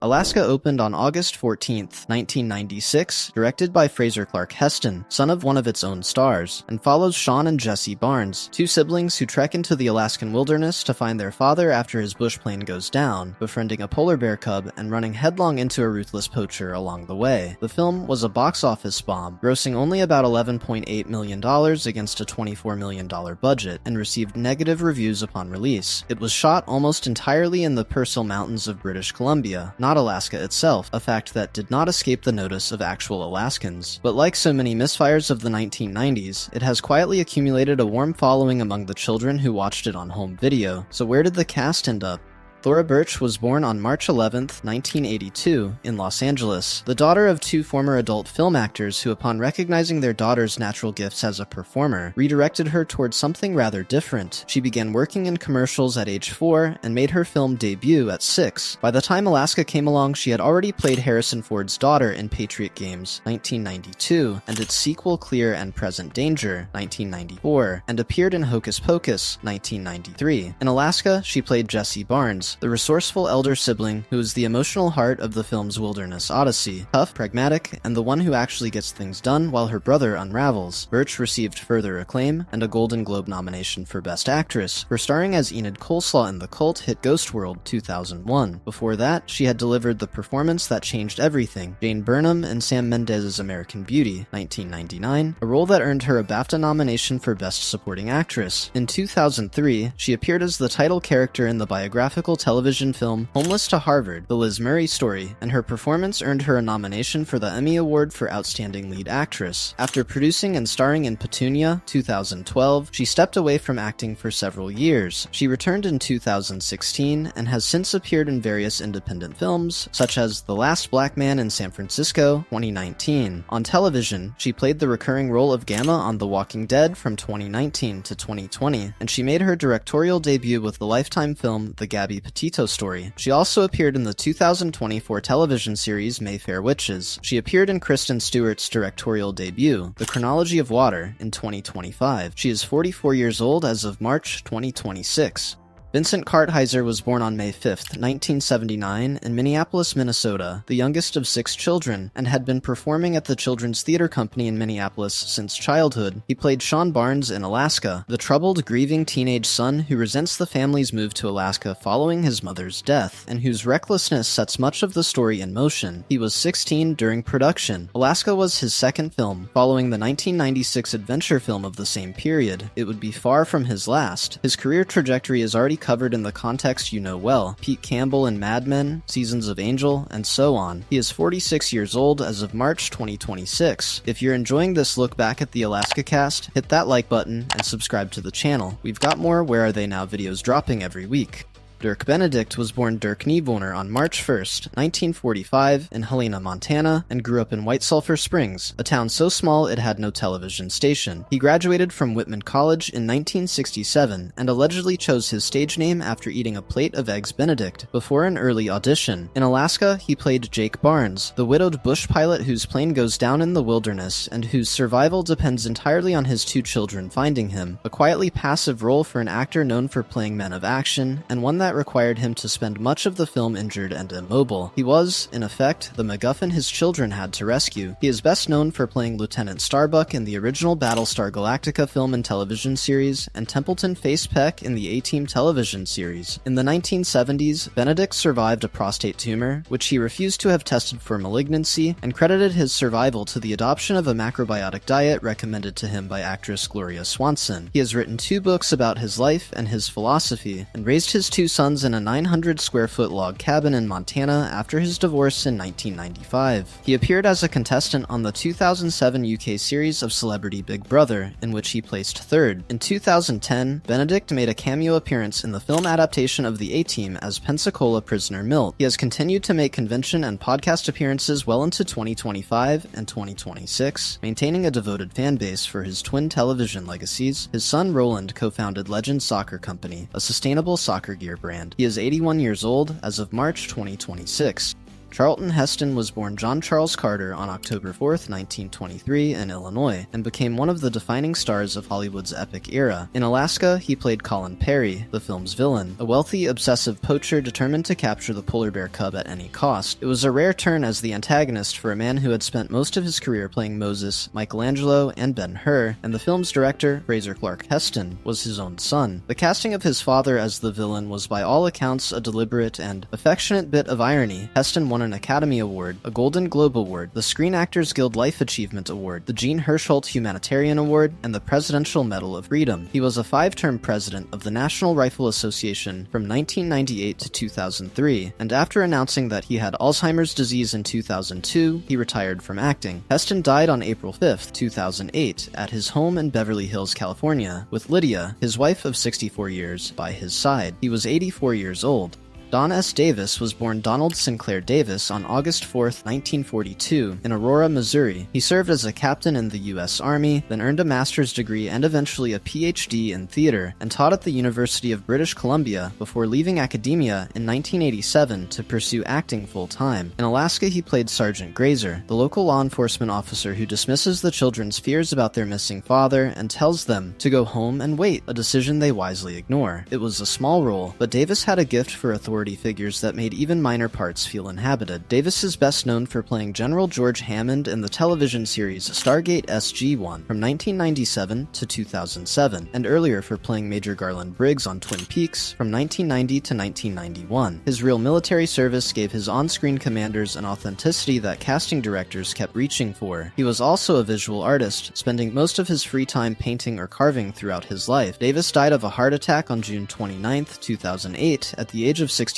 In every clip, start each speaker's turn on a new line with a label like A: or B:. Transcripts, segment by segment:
A: Alaska opened on August 14, 1996, directed by Fraser Clark Heston, son of one of its own stars, and follows Sean and Jesse Barnes, two siblings who trek into the Alaskan wilderness to find their father after his bush plane goes down, befriending a polar bear cub and running headlong into a ruthless poacher along the way. The film was a box office bomb, grossing only about $11.8 million against a $24 million budget, and received negative reviews upon release. It was shot almost entirely in the Purcell Mountains of British Columbia, not Alaska itself, a fact that did not escape the notice of actual Alaskans. But like so many misfires of the 1990s, it has quietly accumulated a warm following among the children who watched it on home video. So where did the cast end up? Thora Birch was born on March 11, 1982, in Los Angeles, the daughter of two former adult film actors who, upon recognizing their daughter's natural gifts as a performer, redirected her towards something rather different. She began working in commercials at age 4 and made her film debut at 6. By the time Alaska came along, she had already played Harrison Ford's daughter in Patriot Games, 1992, and its sequel Clear and Present Danger, 1994, and appeared in Hocus Pocus, 1993. In Alaska, she played Jesse Barnes, the resourceful elder sibling who is the emotional heart of the film's wilderness odyssey, tough, pragmatic, and the one who actually gets things done while her brother unravels. Birch received further acclaim and a Golden Globe nomination for Best Actress for starring as Enid Coleslaw in the cult hit Ghost World 2001. Before that, she had delivered the performance that changed everything, Jane Burnham in Sam Mendes' American Beauty, 1999, a role that earned her a BAFTA nomination for Best Supporting Actress. In 2003, she appeared as the title character in the biographical television film Homeless to Harvard, the Liz Murray story, and her performance earned her a nomination for the Emmy Award for Outstanding Lead Actress. After producing and starring in Petunia, 2012, she stepped away from acting for several years. She returned in 2016 and has since appeared in various independent films, such as The Last Black Man in San Francisco, 2019. On television, she played the recurring role of Gamma on The Walking Dead from 2019 to 2020, and she made her directorial debut with the Lifetime film The Gabby Petito Story. She also appeared in the 2024 television series Mayfair Witches. She appeared in Kristen Stewart's directorial debut, The Chronology of Water, in 2025. She is 44 years old as of March 2026. Vincent Kartheiser was born on May 5, 1979, in Minneapolis, Minnesota, the youngest of 6 children, and had been performing at the Children's Theater Company in Minneapolis since childhood. He played Sean Barnes in Alaska, the troubled, grieving teenage son who resents the family's move to Alaska following his mother's death, and whose recklessness sets much of the story in motion. He was 16 during production. Alaska was his second film, following the 1996 adventure film of the same period. It would be far from his last. His career trajectory is already covered in the context you know well, Pete Campbell in Mad Men, Seasons of Angel, and so on. He is 46 years old as of March 2026. If you're enjoying this look back at the Alaska cast, hit that like button and subscribe to the channel. We've got more Where Are They Now videos dropping every week. Dirk Benedict was born Dirk Niewohner on March 1, 1945, in Helena, Montana, and grew up in White Sulphur Springs, a town so small it had no television station. He graduated from Whitman College in 1967 and allegedly chose his stage name after eating a plate of Eggs Benedict before an early audition. In Alaska, he played Jake Barnes, the widowed bush pilot whose plane goes down in the wilderness and whose survival depends entirely on his 2 children finding him, a quietly passive role for an actor known for playing men of action, and one that required him to spend much of the film injured and immobile. He was, in effect, the MacGuffin his children had to rescue. He is best known for playing Lieutenant Starbuck in the original Battlestar Galactica film and television series, and Templeton Face Peck in the A-Team television series. In the 1970s, Benedict survived a prostate tumor, which he refused to have tested for malignancy, and credited his survival to the adoption of a macrobiotic diet recommended to him by actress Gloria Swanson. He has written 2 books about his life and his philosophy, and raised his 2 sons in a 900-square-foot log cabin in Montana after his divorce in 1995. He appeared as a contestant on the 2007 UK series of Celebrity Big Brother, in which he placed 3rd. In 2010, Benedict made a cameo appearance in the film adaptation of The A-Team as Pensacola prisoner Milt. He has continued to make convention and podcast appearances well into 2025 and 2026, maintaining a devoted fan base for his twin television legacies. His son Roland co-founded Legend Soccer Company, a sustainable soccer gear brand. He is 81 years old as of March 2026. Charlton Heston was born John Charles Carter on October 4th, 1923 in Illinois, and became one of the defining stars of Hollywood's epic era. In Alaska, he played Colin Perry, the film's villain, a wealthy, obsessive poacher determined to capture the polar bear cub at any cost. It was a rare turn as the antagonist for a man who had spent most of his career playing Moses, Michelangelo, and Ben-Hur, and the film's director, Fraser Clark Heston, was his own son. The casting of his father as the villain was by all accounts a deliberate and affectionate bit of irony. Heston won an Academy Award, a Golden Globe Award, the Screen Actors Guild Life Achievement Award, the Jean Hersholt Humanitarian Award, and the Presidential Medal of Freedom. He was a 5-term president of the National Rifle Association from 1998 to 2003, and after announcing that he had Alzheimer's disease in 2002, he retired from acting. Heston died on April 5, 2008, at his home in Beverly Hills, California, with Lydia, his wife of 64 years, by his side. He was 84 years old. Don S. Davis was born Donald Sinclair Davis on August 4, 1942, in Aurora, Missouri. He served as a captain in the U.S. Army, then earned a master's degree and eventually a Ph.D. in theater, and taught at the University of British Columbia before leaving academia in 1987 to pursue acting full-time. In Alaska, he played Sergeant Grazer, the local law enforcement officer who dismisses the children's fears about their missing father and tells them to go home and wait, a decision they wisely ignore. It was a small role, but Davis had a gift for authority figures that made even minor parts feel inhabited. Davis is best known for playing General George Hammond in the television series Stargate SG-1 from 1997 to 2007, and earlier for playing Major Garland Briggs on Twin Peaks from 1990 to 1991. His real military service gave his on-screen commanders an authenticity that casting directors kept reaching for. He was also a visual artist, spending most of his free time painting or carving throughout his life. Davis died of a heart attack on June 29, 2008, at the age of 65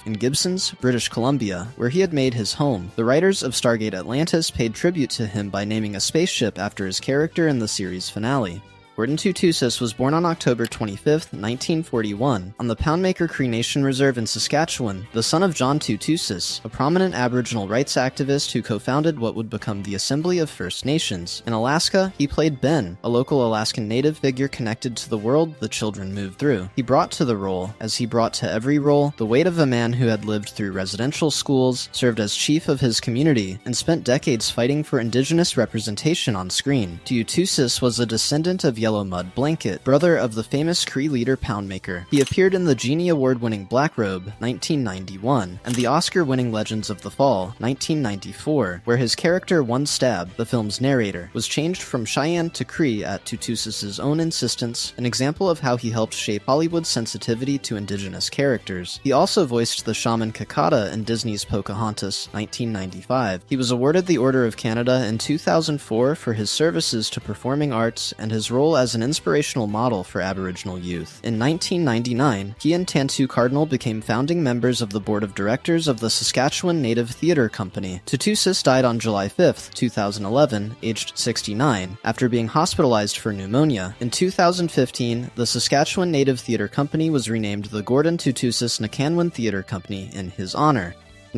A: in Gibsons, British Columbia, where he had made his home. The writers of Stargate Atlantis paid tribute to him by naming a spaceship after his character in the series finale. Gordon Tutusis was born on October 25, 1941, on the Poundmaker Cree Nation Reserve in Saskatchewan, the son of John Tutusis, a prominent Aboriginal rights activist who co-founded what would become the Assembly of First Nations. In Alaska, he played Ben, a local Alaskan Native figure connected to the world the children moved through. He brought to the role, as he brought to every role, the weight of a man who had lived through residential schools, served as chief of his community, and spent decades fighting for Indigenous representation on screen. Tutusis was a descendant of Yellow Mud Blanket, brother of the famous Cree leader Poundmaker. He appeared in the Genie Award-winning Black Robe, 1991, and the Oscar-winning Legends of the Fall, 1994, where his character One Stab, the film's narrator, was changed from Cheyenne to Cree at Tutusis's own insistence, an example of how he helped shape Hollywood's sensitivity to Indigenous characters. He also voiced the shaman Kakata in Disney's Pocahontas, 1995. He was awarded the Order of Canada in 2004 for his services to performing arts and his role as an inspirational model for Aboriginal youth. In 1999, he and Tantu Cardinal became founding members of the board of directors of the Saskatchewan Native Theatre Company. Tutusis died on July 5, 2011, aged 69, after being hospitalized for pneumonia. In 2015, the Saskatchewan Native Theatre Company was renamed the Gordon Tutusis Nakanwan Theatre Company in his honor.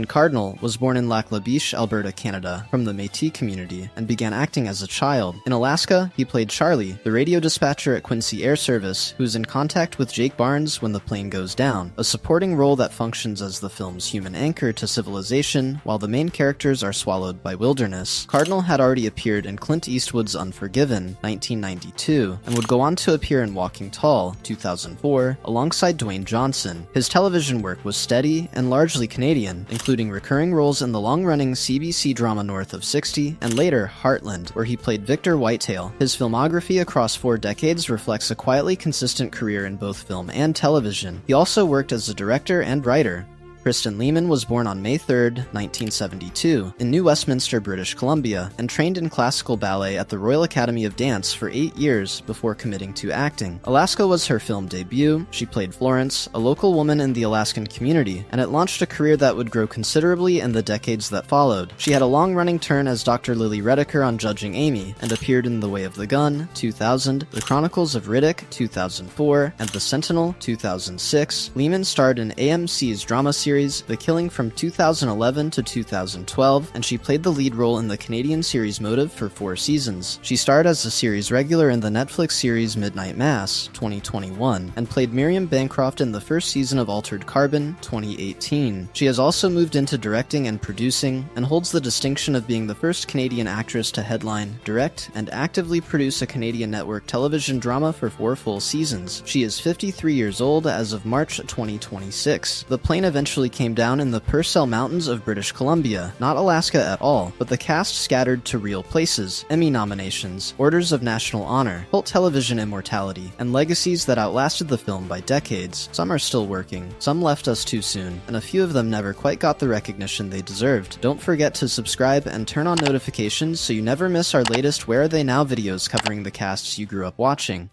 A: Cardinal was born in Lac La Biche, Alberta, Canada, from the Métis community, and began acting as a child. In Alaska, he played Charlie, the radio dispatcher at Quincy Air Service, who's in contact with Jake Barnes when the plane goes down, a supporting role that functions as the film's human anchor to civilization, while the main characters are swallowed by wilderness. Cardinal had already appeared in Clint Eastwood's Unforgiven, 1992, and would go on to appear in Walking Tall, 2004, alongside Dwayne Johnson. His television work was steady and largely Canadian, including recurring roles in the long-running CBC drama North of 60, and later Heartland, where he played Victor Whitetail. His filmography across 4 decades reflects a quietly consistent career in both film and television. He also worked as a director and writer. Kristen Lehman was born on May 3, 1972, in New Westminster, British Columbia, and trained in classical ballet at the Royal Academy of Dance for 8 years before committing to acting. Alaska was her film debut. She played Florence, a local woman in the Alaskan community, and it launched a career that would grow considerably in the decades that followed. She had a long-running turn as Dr. Lily Redeker on Judging Amy, and appeared in The Way of the Gun, 2000, The Chronicles of Riddick, 2004, and The Sentinel, 2006. Lehman starred in AMC's drama series series The Killing from 2011 to 2012, and she played the lead role in the Canadian series Motive for 4 seasons. She starred as a series regular in the Netflix series Midnight Mass, 2021, and played Miriam Bancroft in the first season of Altered Carbon, 2018. She has also moved into directing and producing, and holds the distinction of being the first Canadian actress to headline, direct, and actively produce a Canadian network television drama for 4 full seasons. She is 53 years old as of March 2026. The plane eventually came down in the Purcell Mountains of British Columbia, not Alaska at all, but the cast scattered to real places, Emmy nominations, Orders of National Honor, cult television immortality, and legacies that outlasted the film by decades. Some are still working, some left us too soon, and a few of them never quite got the recognition they deserved. Don't forget to subscribe and turn on notifications so you never miss our latest Where Are They Now videos covering the casts you grew up watching.